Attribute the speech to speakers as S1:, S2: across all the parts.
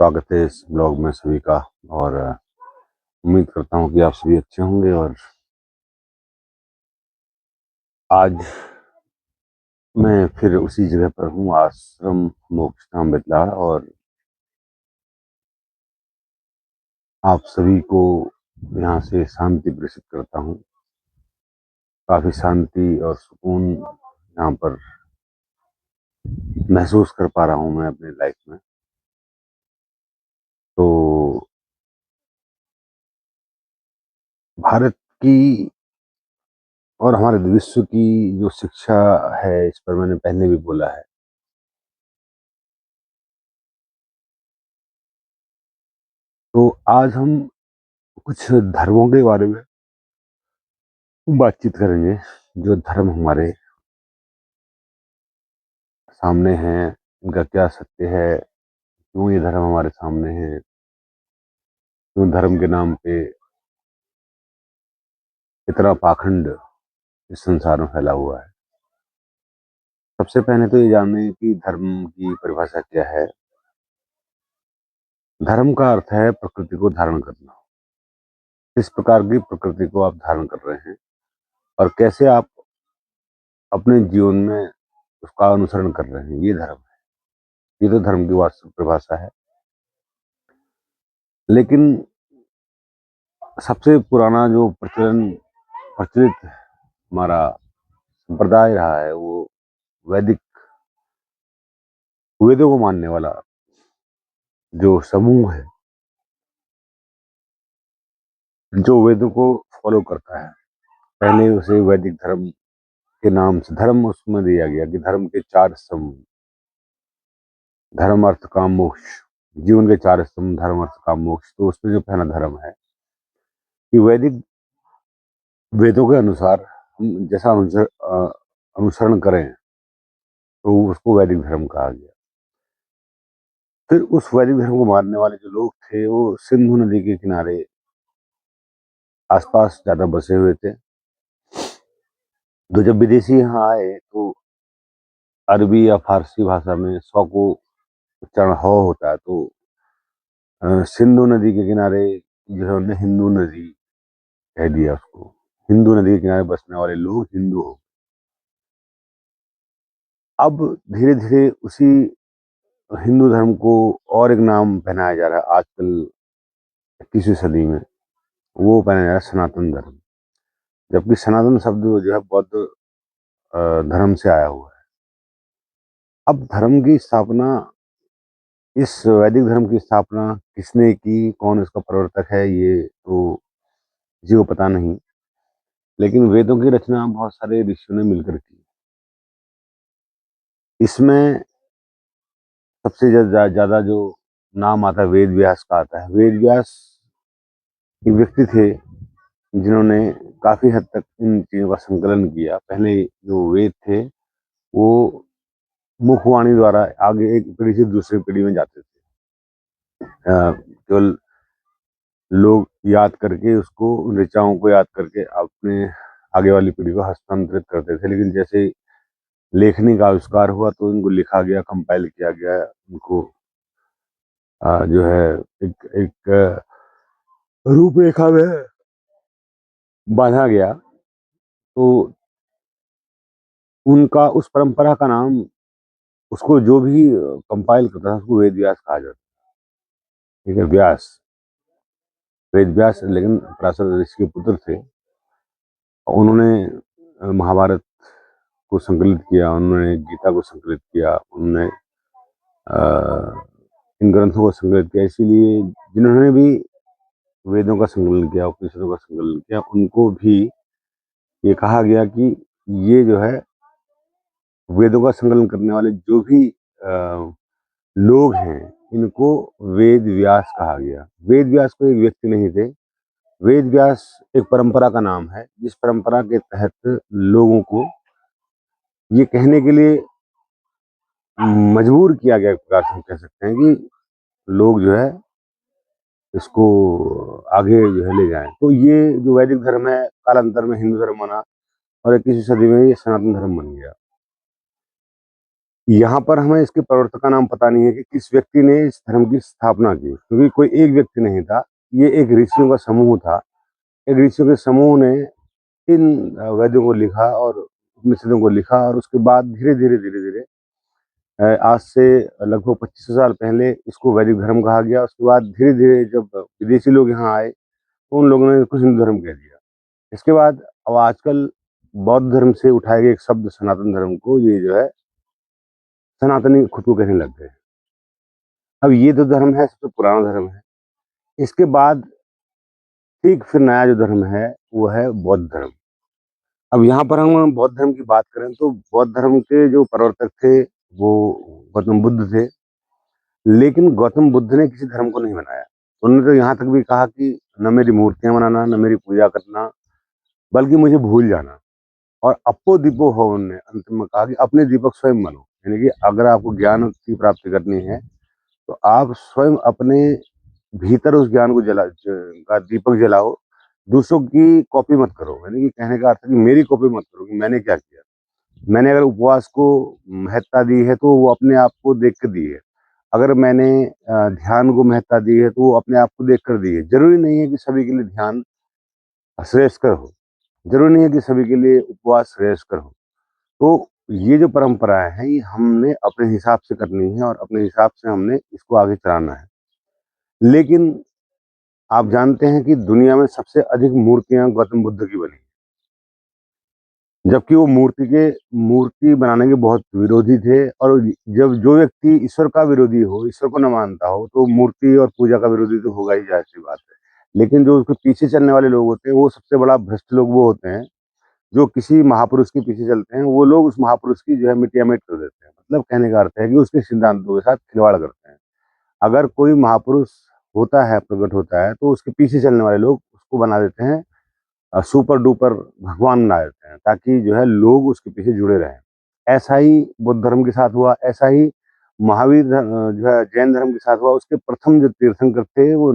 S1: स्वागत है इस ब्लॉग में सभी का। और उम्मीद करता हूँ कि आप सभी अच्छे होंगे। और आज मैं फिर उसी जगह पर हूँ, आश्रम मोक्षधाम बितलाड़। और आप सभी को यहाँ से शांति प्रेषित करता हूँ। काफी शांति और सुकून यहाँ पर महसूस कर पा रहा हूँ मैं अपनी लाइफ में। तो भारत की और हमारे विश्व की जो शिक्षा है, इस पर मैंने पहले भी बोला है। तो आज हम कुछ धर्मों के बारे में बातचीत करेंगे। जो धर्म हमारे सामने हैं, इनका क्या सत्य है, क्यों ये धर्म हमारे सामने है, क्यों धर्म के नाम पे इतना पाखंड इस संसार में फैला हुआ है। सबसे पहले तो ये जानें कि धर्म की परिभाषा क्या है। धर्म का अर्थ है प्रकृति को धारण करना। किस प्रकार की प्रकृति को आप धारण कर रहे हैं और कैसे आप अपने जीवन में उसका अनुसरण कर रहे हैं, ये धर्म है। ये तो धर्म की वास्तविक परिभाषा है। लेकिन सबसे पुराना जो प्रचलित हमारा संप्रदाय रहा है, वो वैदिक वेदों को मानने वाला जो समूह है, जो वेदों को फॉलो करता है। पहले उसे वैदिक धर्म के नाम से धर्म उसमें दिया गया कि धर्म के चार स्तंभ, धर्म अर्थ काम मोक्ष, जीवन के चार स्तंभ धर्म अर्थ काम मोक्ष। तो उसमें जो पहला धर्म है कि वैदिक वेदों के अनुसार हम जैसा अनुसरण करें, तो उसको वैदिक धर्म कहा गया। फिर उस वैदिक धर्म को मानने वाले जो लोग थे, वो सिंधु नदी के किनारे आसपास ज्यादा बसे हुए थे। तो जब विदेशी यहाँ आए, तो अरबी या फारसी भाषा में सौ को उच्चारण ह होता है। तो सिंधु नदी के किनारे जो है, उन्हें हिंदू नदी कह दिया उसको। हिंदू नदी के किनारे बसने वाले लोग हिंदू हो। अब धीरे धीरे उसी हिंदू धर्म को और एक नाम पहनाया जा रहा है आजकल 21वीं सदी में। वो पहनाया जा रहा है सनातन धर्म। जबकि सनातन शब्द जो है बौद्ध धर्म से आया हुआ है। अब धर्म की स्थापना, इस वैदिक धर्म की स्थापना किसने की, कौन इसका प्रवर्तक है, ये तो किसी को पता नहीं। लेकिन वेदों की रचना बहुत सारे ऋषियों ने मिलकर की। इसमें सबसे ज्यादा जो नाम आता है वेद व्यास का आता है। वेद व्यास एक व्यक्ति थे जिन्होंने काफी हद तक इन चीजों का संकलन किया। पहले जो वेद थे, वो मुखवाणी द्वारा आगे एक पीढ़ी से दूसरी पीढ़ी में जाते थे। केवल लोग याद करके उसको, उन ऋचाओं को याद करके अपने आगे वाली पीढ़ी को हस्तांतरित करते थे। लेकिन जैसे लेखनी का आविष्कार हुआ, तो इनको लिखा गया, कंपाइल किया गया, उनको जो है एक एक रूपरेखा में बांधा गया। तो उनका उस परंपरा का नाम, उसको जो भी कंपाइल करता था, उसको वेद व्यास कहा जाता। ठीक है, व्यास, वेद व्यास। लेकिन पराशर ऋषि के पुत्र थे। उन्होंने महाभारत को संकलित किया, उन्होंने गीता को संकलित किया, उन्होंने इन ग्रंथों को संकलित किया। इसीलिए जिन्होंने भी वेदों का संकलन किया, उपनिषदों का संकलन किया, उनको भी ये कहा गया कि ये जो है वेदों का संकलन करने वाले जो भी लोग हैं, इनको वेद व्यास कहा गया। वेद व्यास कोई एक व्यक्ति नहीं थे। वेद व्यास एक परंपरा का नाम है, जिस परंपरा के तहत लोगों को ये कहने के लिए मजबूर किया गया, एक प्रकार से हम कह सकते हैं कि लोग जो है इसको आगे जो है ले जाएं। तो ये जो वैदिक धर्म है, कालांतर में हिंदू धर्म बना और 21वीं सदी में ये सनातन धर्म बन गया। यहाँ पर हमें इसके प्रवर्तक का नाम पता नहीं है कि किस व्यक्ति ने इस धर्म की स्थापना की, क्योंकि कोई एक व्यक्ति नहीं था, ये एक ऋषियों का समूह था। एक ऋषियों के समूह ने इन वेदों को लिखा और उपनिषदों को लिखा, और उसके बाद धीरे-धीरे आज से लगभग 2500 साल पहले इसको वैदिक धर्म कहा गया। उसके बाद धीरे-धीरे जब विदेशी लोग यहाँ आए, तो उन लोगों ने इसको हिंदू धर्म कह दिया। इसके बाद अब आजकल बौद्ध धर्म से उठाए गए एक शब्द सनातन धर्म को ये जो है सनातनी खुद को कहने लग गए। अब ये जो धर्म है सबसे पुराना धर्म है। इसके बाद ठीक फिर नया जो धर्म है वो है बौद्ध धर्म। अब यहाँ पर हम बौद्ध धर्म की बात करें तो बौद्ध धर्म के जो प्रवर्तक थे वो गौतम बुद्ध थे। लेकिन गौतम बुद्ध ने किसी धर्म को नहीं बनाया। उन्होंने तो यहाँ तक भी कहा कि न मेरी मूर्तियाँ बनाना, न मेरी पूजा करना, बल्कि मुझे भूल जाना। और अप्पो दीपो हो, उन्होंने अंत में कहा कि अपने दीपक स्वयं बनो। यानी कि अगर आपको ज्ञान की प्राप्ति करनी है, तो आप स्वयं अपने भीतर उस ज्ञान को का दीपक जलाओ। दूसरों की कॉपी मत करो। यानी कि कहने का अर्थ है कि मेरी कॉपी मत करो कि मैंने क्या किया। मैंने अगर उपवास को महत्ता दी है, तो वो अपने आप को देख के दी है। अगर मैंने ध्यान को महत्ता दी है, तो वो अपने आप को देख कर दी है। ज़रूरी नहीं है कि सभी के लिए ध्यान श्रेयस्कर हो, ज़रूरी नहीं है कि सभी के लिए उपवास श्रेयस्कर हो। तो ये जो परंपराएँ हैं, ये हमने अपने हिसाब से करनी है और अपने हिसाब से हमने इसको आगे चलाना है। लेकिन आप जानते हैं कि दुनिया में सबसे अधिक मूर्तियाँ गौतम बुद्ध की बनी। जबकि वो मूर्ति बनाने के बहुत विरोधी थे, और जब जो व्यक्ति ईश्वर का विरोधी हो, ईश्वर को न मानता हो, तो मूर्ति और पूजा का विरोधी तो होगा ही, ज़ाहिर-सी बात है। लेकिन जो उसके पीछे चलने वाले लोग होते हैं, वो सबसे बड़ा भ्रष्ट लोग वो होते हैं, जो किसी महापुरुष के पीछे चलते हैं। वो लोग उस महापुरुष की जो है मिटिया-मिट कर देते हैं। मतलब कहने का अर्थ है कि उसके सिद्धांतों के साथ खिलवाड़ करते हैं। अगर कोई महापुरुष होता है, प्रकट होता है, तो उसके पीछे चलने वाले लोग उसको बना देते हैं सुपर डुपर भगवान बना देते हैं, ताकि जो है लोग उसके पीछे जुड़े रहें। ऐसा ही बुद्ध धर्म के साथ हुआ, ऐसा ही जो है जैन धर्म के साथ हुआ। उसके प्रथम जो तीर्थंकर थे वो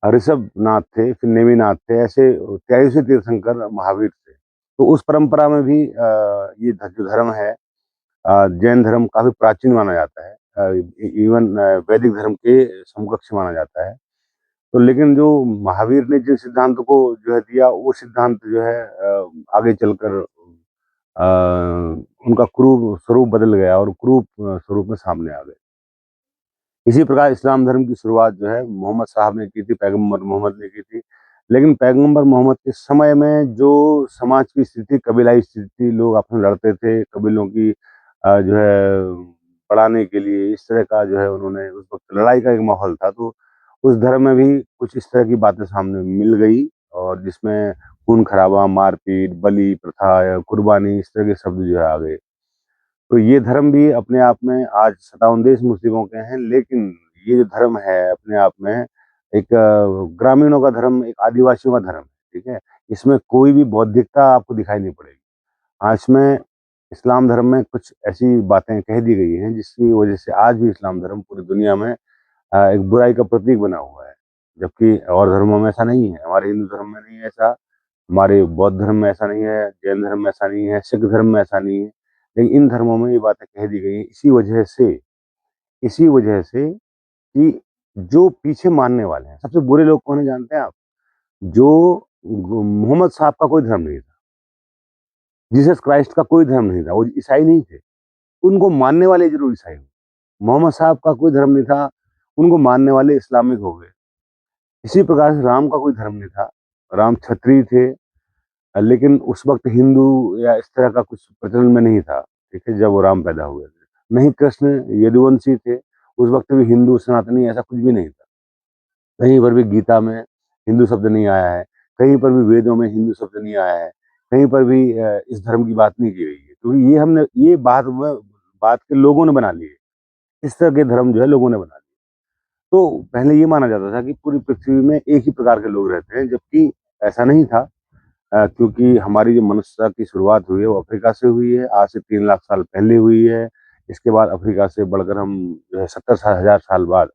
S1: ऋषभनाथ थे, फिर नेमिनाथ थे, ऐसे 23वें तीर्थंकर महावीर थे। तो उस परंपरा में भी ये जो धर्म है जैन धर्म काफ़ी प्राचीन माना जाता है। इवन वैदिक धर्म के समकक्ष माना जाता है। तो लेकिन जो महावीर ने जिन सिद्धांतों को जो है दिया, वो सिद्धांत जो है आगे चलकर उनका क्रूर स्वरूप बदल गया और क्रूर स्वरूप में सामने आ गए। इसी प्रकार इस्लाम धर्म की शुरुआत जो है मोहम्मद साहब ने की थी, पैगंबर मोहम्मद ने की थी। लेकिन पैगंबर मोहम्मद के समय में जो समाज की स्थिति, कबीलाई स्थिति, लोग आपस में लड़ते थे, कबीलों की जो है बढ़ाने के लिए इस तरह का जो है उन्होंने उस वक़्त लड़ाई का एक माहौल था। तो उस धर्म में भी कुछ इस तरह की बातें सामने मिल गई, और जिसमें खून-खराबा, मार-पीट, बलि प्रथा या कुर्बानी, इस तरह के शब्द जो है आ गए। तो ये धर्म भी अपने आप में आज 57 देश मुस्लिमों के हैं, लेकिन ये जो धर्म है अपने आप में एक ग्रामीणों का धर्म, एक आदिवासियों का धर्म है, ठीक है? इसमें कोई भी बौद्धिकता आपको दिखाई नहीं पड़ेगी। हाँ, इसमें इस्लाम धर्म में कुछ ऐसी बातें कह दी गई हैं, जिसकी वजह से आज भी इस्लाम धर्म पूरी दुनिया में एक बुराई का प्रतीक बना हुआ है। जबकि और धर्मों में ऐसा नहीं है, हमारे हिंदू धर्म में नहीं है ऐसा, हमारे बौद्ध धर्म में ऐसा नहीं है, जैन धर्म में ऐसा नहीं है, सिख धर्म में ऐसा नहीं है। लेकिन इन धर्मों में ये बातें कह दी गई हैं इसी वजह से कि जो पीछे मानने वाले हैं, सबसे बुरे लोग कौन है जानते हैं आप? जो मोहम्मद साहब का कोई धर्म नहीं था, जीसस क्राइस्ट का कोई धर्म नहीं था, वो ईसाई नहीं थे, उनको मानने वाले ज़रूर ईसाई हुए। मोहम्मद साहब का कोई धर्म नहीं था, उनको मानने वाले इस्लामिक हो गए। इसी प्रकार से राम का कोई धर्म नहीं था, राम क्षत्रिय थे। लेकिन उस वक़्त हिंदू या इस तरह का कुछ प्रचलन में नहीं था, ठीक है? जब वो राम पैदा हुए थे। नहीं, कृष्ण यदुवंशी थे, उस वक़्त भी हिंदू, सनातनी ऐसा कुछ भी नहीं था। कहीं पर भी गीता में हिंदू शब्द नहीं आया है, कहीं पर भी वेदों में हिंदू शब्द नहीं आया है, कहीं पर भी इस धर्म की बात नहीं की गई है। क्योंकि ये बात के लोगों ने बना ली है। इस तरह के धर्म जो है लोगों ने बना लिए। तो पहले ये माना जाता था कि पूरी पृथ्वी में एक ही प्रकार के लोग रहते हैं, जबकि ऐसा नहीं था। क्योंकि हमारी जो मनुष्यता की शुरुआत हुई है वो अफ्रीका से हुई है, आज से 3 लाख साल पहले हुई है। इसके बाद अफ्रीका से बढ़कर हम जो है 70 हज़ार साल बाद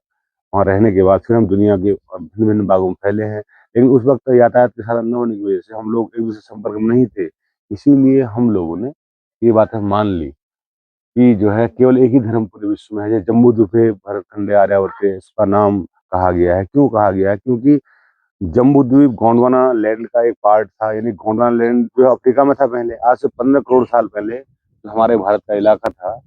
S1: वहाँ रहने के बाद फिर हम दुनिया के भिन्न-भिन्न भागों में फैले हैं। लेकिन उस वक़्त यातायात के साधन न होने की वजह से हम लोग एक-दूसरे से संपर्क में नहीं थे। इसीलिए हम लोगों ने ये बातें मान ली। कि जो है केवल एक ही धर्म पूरे विश्व में है। जैसे जम्बूद्वीपे भरतखंडे आर्यावर्ते इसका नाम कहा गया है। क्यों कहा गया है? क्योंकि जम्बूद्वीप गोंडवाना लैंड का एक पार्ट था, यानी गोंडवाना लैंड जो अफ्रीका में था पहले, आज से 15 करोड़ साल पहले जो हमारे भारत का इलाका था,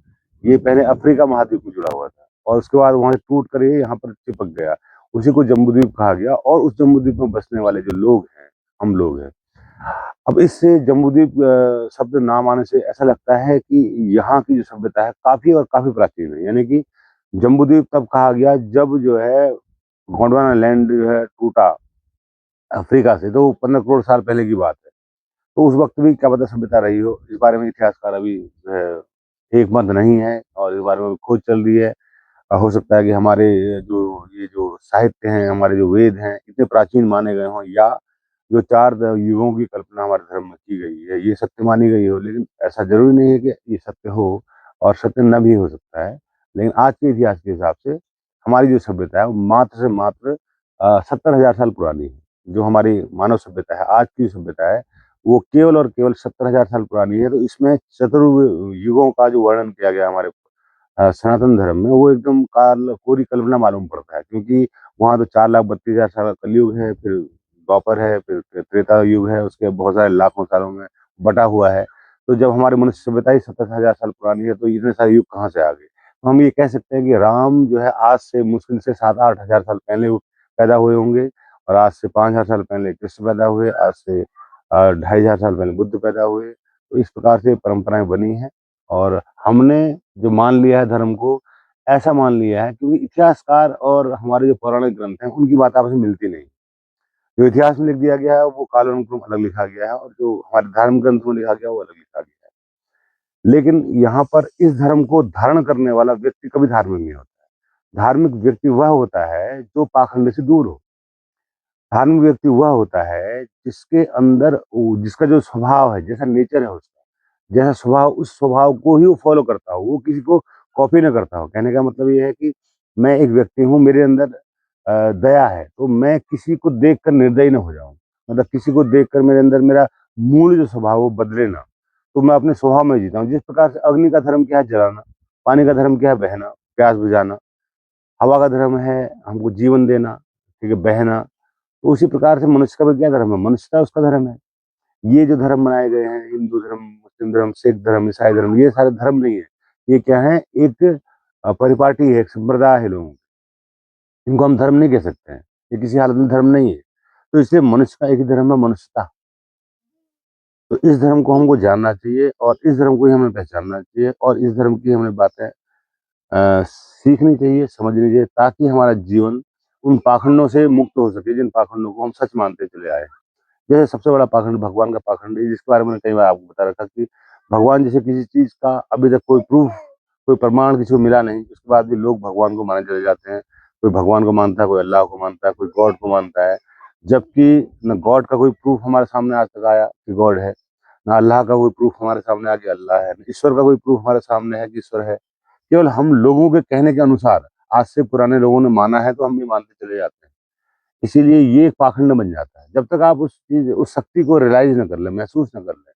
S1: ये पहले अफ्रीका महाद्वीप में जुड़ा हुआ था और उसके बाद वहां से टूट कर ये यहाँ पर चिपक गया। उसी को जम्बूद्वीप कहा गया और उस जम्बूद्वीप में बसने वाले जो लोग हैं, हम लोग हैं। अब इससे जम्बूद्वीप शब्द नाम आने से ऐसा लगता है कि यहाँ की जो सभ्यता है काफी और काफी प्राचीन है। यानी कि जम्बूद्वीप तब कहा गया जब जो है गोंडवाना लैंड जो है टूटा अफ्रीका से, तो 15 करोड़ साल पहले की बात है। तो उस वक्त भी क्या पता सभ्यता रही हो, इस बारे में इतिहासकार अभी जो है एक मत नहीं है और इस बारे में खोज चल रही है। हो सकता है कि हमारे जो साहित्य हैं, हमारे जो वेद हैं, इतने प्राचीन माने गए हों, या जो चार युगों की कल्पना हमारे धर्म में की गई है ये सत्य मानी गई हो। लेकिन ऐसा जरूरी नहीं है कि ये सत्य हो, और सत्य न भी हो सकता है। लेकिन आज के इतिहास के हिसाब से हमारी जो सभ्यता है वो मात्र से मात्र 70,000 साल पुरानी है। जो हमारी मानव सभ्यता है, आज की सभ्यता है, वो केवल और केवल 70,000 साल पुरानी है। तो इसमें चतुर्युगों का जो वर्णन किया गया हमारे सनातन धर्म में, वो एकदम काल कोरी कल्पना मालूम पड़ता है। क्योंकि वहाँ तो 4,32,000 साल का कलयुग है, फिर द्वापर है, फिर त्रेता युग है, उसके बहुत सारे लाखों सालों में बटा हुआ है। तो जब हमारी मनुष्य सभ्यता ही 70,000 साल पुरानी है, तो इतने सारे युग कहाँ से आ गए? तो हम ये कह सकते हैं कि राम जो है आज से मुश्किल से 7-8 हजार साल पहले वो पैदा हुए होंगे, और आज से 5,000 साल पहले कृष्ण पैदा हुए, आज से 2,500 साल पहले बुद्ध पैदा हुए। तो इस प्रकार से परंपराएं बनी हैं, और हमने जो मान लिया है धर्म को, ऐसा मान लिया है क्योंकि इतिहासकार और हमारे जो पौराणिक ग्रंथ हैं उनकी बात आपस में मिलती नहीं। जो इतिहास में लिख दिया गया है वो कालानुक्रम अलग लिखा गया है, और जो हमारे धर्म ग्रंथ में लिखा गया वो अलग लिखा गया है। लेकिन यहाँ पर इस धर्म को धारण करने वाला व्यक्ति कभी धार्मिक नहीं होता है। धार्मिक व्यक्ति वह होता है जो पाखंड से दूर हो। धार्मिक व्यक्ति वह होता है जिसके अंदर जिसका जो स्वभाव है, जैसा नेचर है उसका, जैसा स्वभाव, उस स्वभाव को ही वो फॉलो करता हो, वो किसी को कॉपी ना करता हो। कहने का मतलब ये है कि मैं एक व्यक्ति हूँ, मेरे अंदर दया है, तो मैं किसी को देखकर निर्दयी ना हो जाऊं। मतलब किसी को देखकर मेरे अंदर मेरा मूल जो स्वभाव है वो बदले ना। तो मैं अपने स्वभाव में जीता हूँ। जिस प्रकार से अग्नि का धर्म क्या है? जलाना। पानी का धर्म क्या है? बहना, प्यास बुझाना। हवा का धर्म है हमको जीवन देना, ठीक है, बहना। तो उसी प्रकार से मनुष्य का भी क्या धर्म है? मनुष्यता उसका धर्म है। ये जो धर्म बनाए गए हैं, हिंदू धर्म, मुस्लिम धर्म, सिख धर्म, ईसाई धर्म, ये सारे धर्म नहीं है। ये क्या है? एक परिपाटी है, एक संप्रदाय है लोगों की। इनको हम धर्म नहीं कह सकते हैं। ये किसी हालत में धर्म नहीं है। तो इसलिए मनुष्य का एक ही धर्म है, मनुष्यता। तो इस धर्म को हमको जानना चाहिए, और इस धर्म को ही हमें पहचानना चाहिए, और इस धर्म की हमें बातें सीखनी चाहिए, समझनी चाहिए, ताकि हमारा जीवन उन पाखंडों से मुक्त हो सके जिन पाखंडों को हम सच मानते चले आए। जैसे सबसे बड़ा पाखंड भगवान का पाखंड है, जिसके बारे में मैंने कई बार आपको बता रखा कि भगवान जैसे किसी चीज का अभी तक कोई प्रूफ, कोई प्रमाण किसी को मिला नहीं, उसके बाद भी लोग भगवान को माने चले जाते हैं। कोई भगवान को मानता है, कोई अल्लाह को मानता है, कोई गॉड को मानता है। जबकि न गॉड का कोई प्रूफ हमारे सामने आज तक आया कि गॉड है, ना अल्लाह का कोई प्रूफ हमारे सामने आया कि अल्लाह है, न ईश्वर का कोई प्रूफ हमारे सामने है कि ईश्वर है। केवल हम लोगों के कहने के अनुसार आज से पुराने लोगों ने माना है, तो हम भी मानते चले जाते हैं। इसीलिए ये एक पाखंड बन जाता है। जब तक आप उस चीज, उस शक्ति को रियलाइज न कर ले, महसूस न कर ले,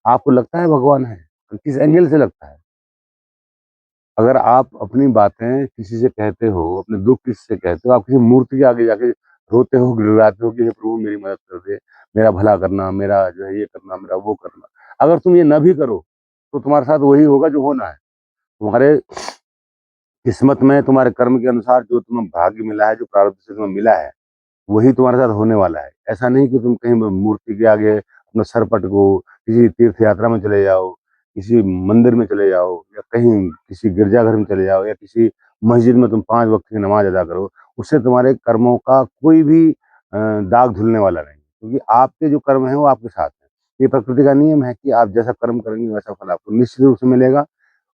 S1: आपको लगता है भगवान है, तो किस एंगल से लगता है? अगर आप अपनी बातें किसी से कहते हो, अपने दुख किसी से कहते हो, आप किसी मूर्ति के आगे जाके रोते हो, गिड़गिड़ाते हो कि हे प्रभु मेरी मदद कर दे, मेरा भला करना, मेरा जो है ये करना, मेरा वो करना। अगर तुम ये न भी करो, तो तुम्हारे साथ वही होगा जो होना है। तुम्हारे किस्मत में, तुम्हारे कर्म के अनुसार जो तुम्हें भाग्य मिला है, जो प्रारब्ध से तुम्हें मिला है, वही तुम्हारे साथ होने वाला है। ऐसा नहीं कि तुम कहीं मूर्ति के आगे अपना सर पटको, किसी तीर्थ यात्रा में चले जाओ, किसी मंदिर में चले जाओ, या कहीं किसी गिरजाघर में चले जाओ, या किसी मस्जिद में तुम 5 वक्त की नमाज अदा करो। उससे तुम्हारे कर्मों का कोई भी दाग धुलने वाला नहीं, क्योंकि आपके जो कर्म है वो आपके साथ है। ये प्रकृति का नियम है कि आप जैसा कर्म करेंगे वैसा फल आपको निश्चित रूप से मिलेगा।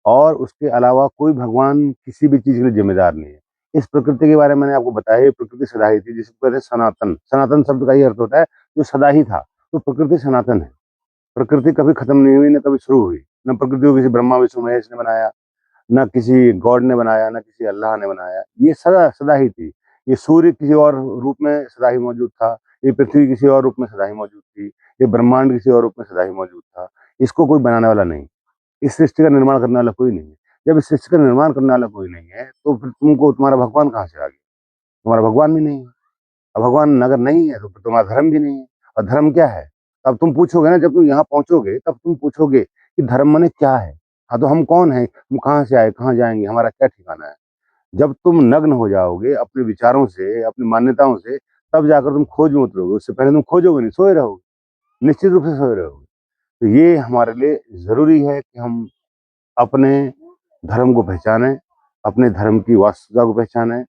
S1: और उसके अलावा कोई भगवान किसी भी चीज के लिए जिम्मेदार नहीं है। इस प्रकृति के बारे में मैंने आपको बताया, ये प्रकृति सदा ही थी, जिसको कहते हैं सनातन। सनातन शब्द का ये अर्थ होता है जो सदा ही था। तो प्रकृति सनातन है। प्रकृति कभी खत्म नहीं हुई, न कभी शुरू हुई। न प्रकृति को किसी ब्रह्मा विष्णु महेश ने बनाया, न किसी गॉड ने बनाया, न किसी अल्लाह ने बनाया। ये सदा सदा ही थी। ये सूर्य किसी और रूप में सदा ही मौजूद था, ये पृथ्वी किसी और रूप में सदा ही मौजूद थी, ये ब्रह्मांड किसी और रूप में सदा ही मौजूद था। इसको कोई बनाने वाला नहीं। इस सृष्टि का निर्माण करने वाला कोई नहीं है। जब इस सृष्टि का निर्माण करने वाला कोई नहीं है, तो फिर तुमको तुम्हारा भगवान कहाँ से आ गया? तुम्हारा भगवान भी नहीं है। और भगवान अगर नहीं है, तो फिर तुम्हारा धर्म भी नहीं है। और धर्म क्या है? अब तुम पूछोगे ना, जब तुम यहाँ पहुँचोगे, तब तुम पूछोगे कि धर्म माने क्या है? हाँ, तो हम कौन हैं? हम कहाँ से आए, कहाँ जाएँगे, हमारा क्या ठिकाना है? जब तुम नग्न हो जाओगे अपने विचारों से, अपनी मान्यताओं से, तब जाकर तुम खोज में उतरोगे। उससे पहले तुम खोजोगे नहीं, सोए रहोगे, निश्चित रूप से सोए रहोगे। तो ये हमारे लिए ज़रूरी है कि हम अपने धर्म को पहचानें, अपने धर्म की वास्तविकता को पहचानें।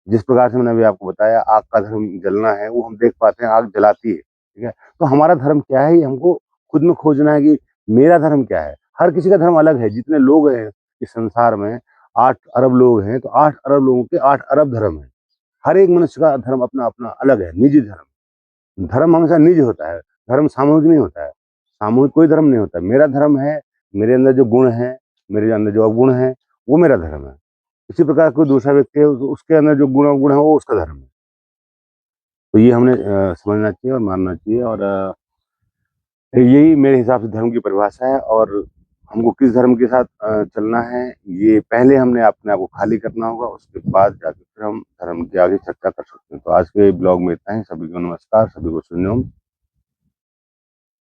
S1: जिस प्रकार से मैंने अभी आपको बताया, आग का धर्म जलना है, वो हम देख पाते हैं, आग जलाती है, ठीक है? तो हमारा धर्म क्या है, ये हमको खुद में खोजना है कि मेरा धर्म क्या है? हर किसी का धर्म अलग है। जितने लोग हैं इस संसार में, 8 अरब लोग हैं, तो 8 अरब लोगों के 8 अरब धर्म हैं। हर एक मनुष्य का धर्म अपना-अपना अलग है, निजी धर्म। धर्म हमेशा निजी होता है, धर्म सामूहिक नहीं होता है। सामूहिक कोई धर्म नहीं होता है। मेरा धर्म है, मेरे अंदर जो गुण हैं, मेरे अंदर जो अवगुण हैं, वो मेरा धर्म है। इसी प्रकार कोई दूसरा व्यक्ति है, उसके अंदर जो गुण अवगुण है, वो उसका धर्म है। तो ये हमने समझना चाहिए और मानना चाहिए। और यही मेरे हिसाब से धर्म की परिभाषा है। और हमको किस धर्म के साथ चलना है, ये पहले हमने अपने आप को खाली करना होगा, उसके बाद जाके फिर हम धर्म की आगे चर्चा कर सकते हैं। तो आज के ब्लॉग में इतना ही। सभी को नमस्कार, सभी को शुभ।